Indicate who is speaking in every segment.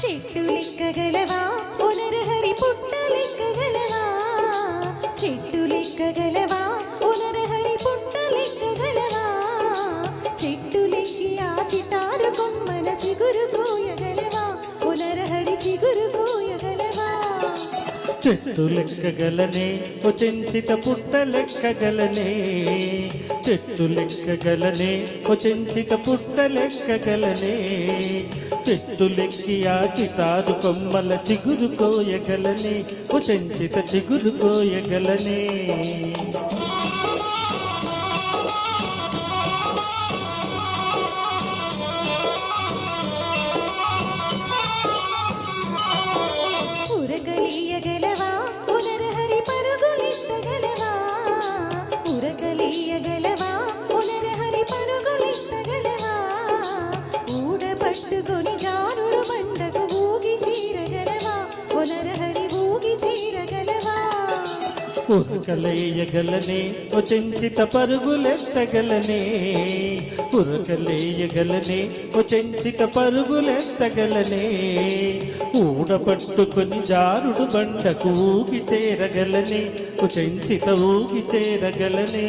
Speaker 1: చెట్టు లెక్కగలవా పునరహరి పుట్ట లెక్కగలవా చెట్టు లెక్కగలవా పునరహరి పుట్ట లెక్కగలవా చెట్టు లెక్కి ఆ చిటారు కొమ్మల చిగురు కోయగలవా పునరహరి చిగురు కోయగలవా
Speaker 2: చెట్టు లెక్కగలనే ఓ చెంచిత పుట్ట లెక్కగలనే చెట్టు లెక్కగలనే ఓ చెంచిత పుట్ట లెక్కగలనే చెట్టు లెక్కి ఆ చిటారు కొమ్మల చిగురు కోయగలనే ఓ చెంచిత చిగురు కోయగలనే
Speaker 1: ఉరకలీయగలవా పునరహరి పరుగులెత్తగలవా ఉరకలీయగలవా పునరహరి పరుగులెత్తగలవా ఊడపట్టుకొని జారుడు బండకు ఊగి చీరగలవా పునరహరి ఊగి చీరగలవా
Speaker 2: ఉరకలేయగలనే ఓ చెంచిత పరుగులెత్తగలనే ఉరకలేయగలనే ఓ చెంచిత పరుగులెత్తగలనే ఊడపట్టుకొని జారుడు బండకు ఊగి చేరగలనే ఓ చెంచిత ఊగి చేరగలనే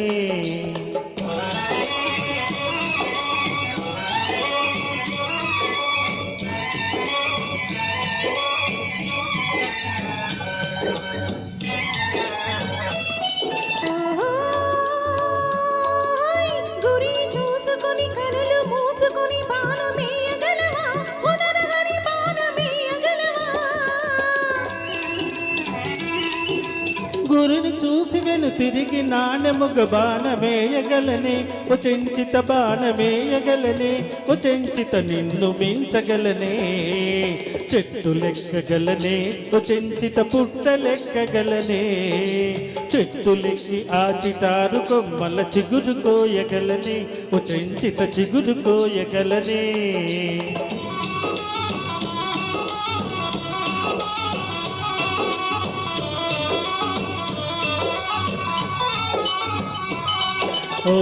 Speaker 1: గురిని చూసుకొని కనులు మూసుకొని బాణమేయగలవా పునరహరి బాణమేయగలవా
Speaker 2: గురిని చూసి వెను తిరిగి నాణెముగ బాణమేయగలనే ఓ చెంచిత బాణమేయగలనే ఓ చెంచిత నిన్ను మించగలనే చెట్టు లెక్కగలనే ఓ చెంచిత పుట్ట లెక్కగలనే చెట్టు లెక్కి ఆ చిటారు కొమ్మల చిగురు కోయగలనే ఓ చెంచిత చిగురు కోయగలనే ఓ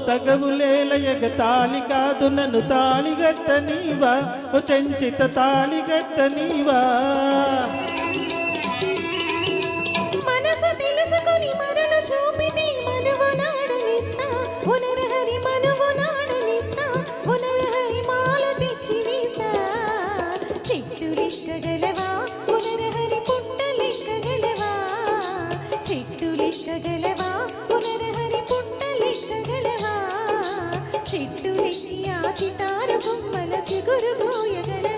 Speaker 2: తగవులేలయగ తాళి కాదు నన్ను తాళిగట్టనీవా ఓ చెంచిత తాళిగట్టనీవా
Speaker 1: మనసు తెలుసుకొని మరలు చూపితే మనువు నాడనిస్తా పునరహరి మనువు నాడనిస్తా పునరహరి మాల తెచ్చి వేస్తా చెట్టు లెక్కగలవా పునరహరి పుట్ట లెక్కగలవా చెట్టు లెక్కగలవా పునరహరి పుట్ట లెక్కగలవా చెట్టు లెక్కి ఆ చిటారు బొమ్మల చిగురు కోయగలవా